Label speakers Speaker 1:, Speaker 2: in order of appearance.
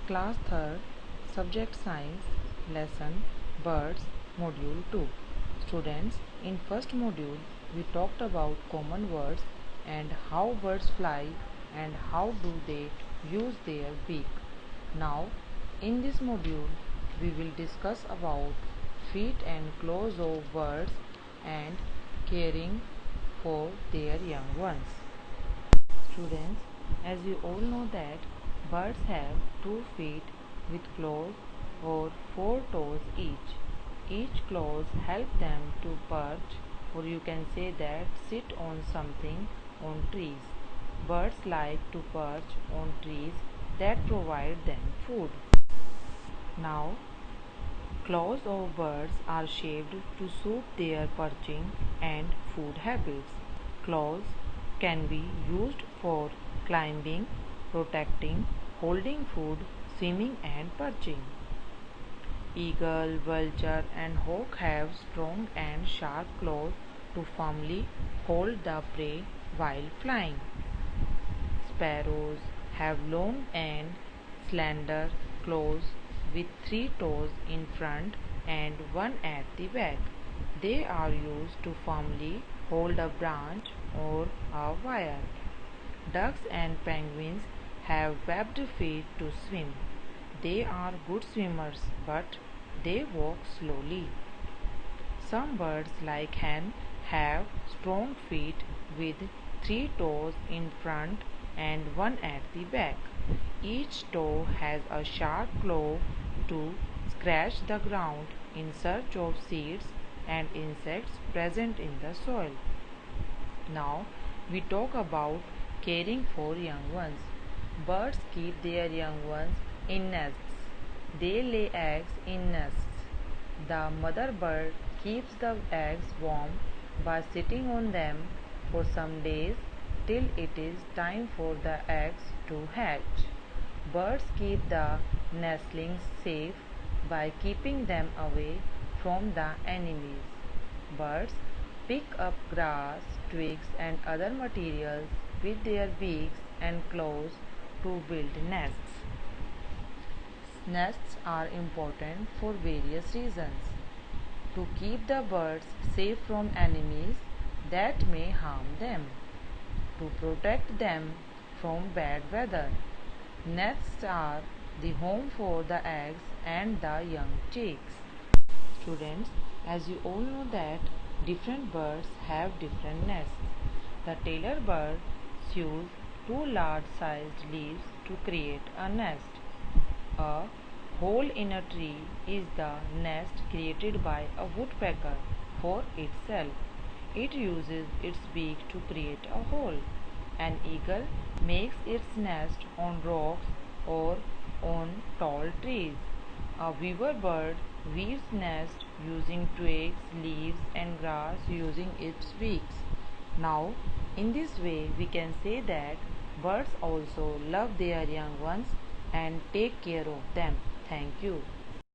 Speaker 1: Class 3rd, Subject Science, Lesson Birds, Module 2. Students, in first module, we talked about common words and how birds fly and how do they use their beak. Now, in this module, we will discuss about feet and claws of birds and caring for their young ones. Students, as you all know that birds have 2 feet with claws or 4 toes each. Each claws help them to perch, or you can say that sit on something on trees. Birds like to perch on trees that provide them food. Now, claws of birds are shaped to suit their perching and food habits. Claws can be used for climbing, protecting, holding food, swimming and perching. Eagle, vulture and hawk have strong and sharp claws to firmly hold the prey while flying. Sparrows have long and slender claws with 3 toes in front and 1 at the back. They are used to firmly hold a branch or a wire. Ducks and penguins have webbed feet to swim. They are good swimmers, but they walk slowly. Some birds like hen have strong feet with 3 toes in front and 1 at the back. Each toe has a sharp claw to scratch the ground in search of seeds and insects present in the soil. Now we talk about caring for young ones. Birds keep their young ones in nests. They lay eggs in nests. The mother bird keeps the eggs warm by sitting on them for some days till it is time for the eggs to hatch. Birds keep the nestlings safe by keeping them away from the enemies. Birds pick up grass, twigs and other materials with their beaks and claws to build nests. Nests are important for various reasons. To keep the birds safe from enemies that may harm them. To protect them from bad weather. Nests are the home for the eggs and the young chicks. Students, as you all know that different birds have different nests. The tailor bird sews 2 large-sized leaves to create a nest. A hole in a tree is the nest created by a woodpecker for itself. It uses its beak to create a hole. An eagle makes its nest on rocks or on tall trees. A weaver bird weaves nest using twigs, leaves and grass using its beaks. Now, in this way we can say that birds also love their young ones and take care of them. Thank you.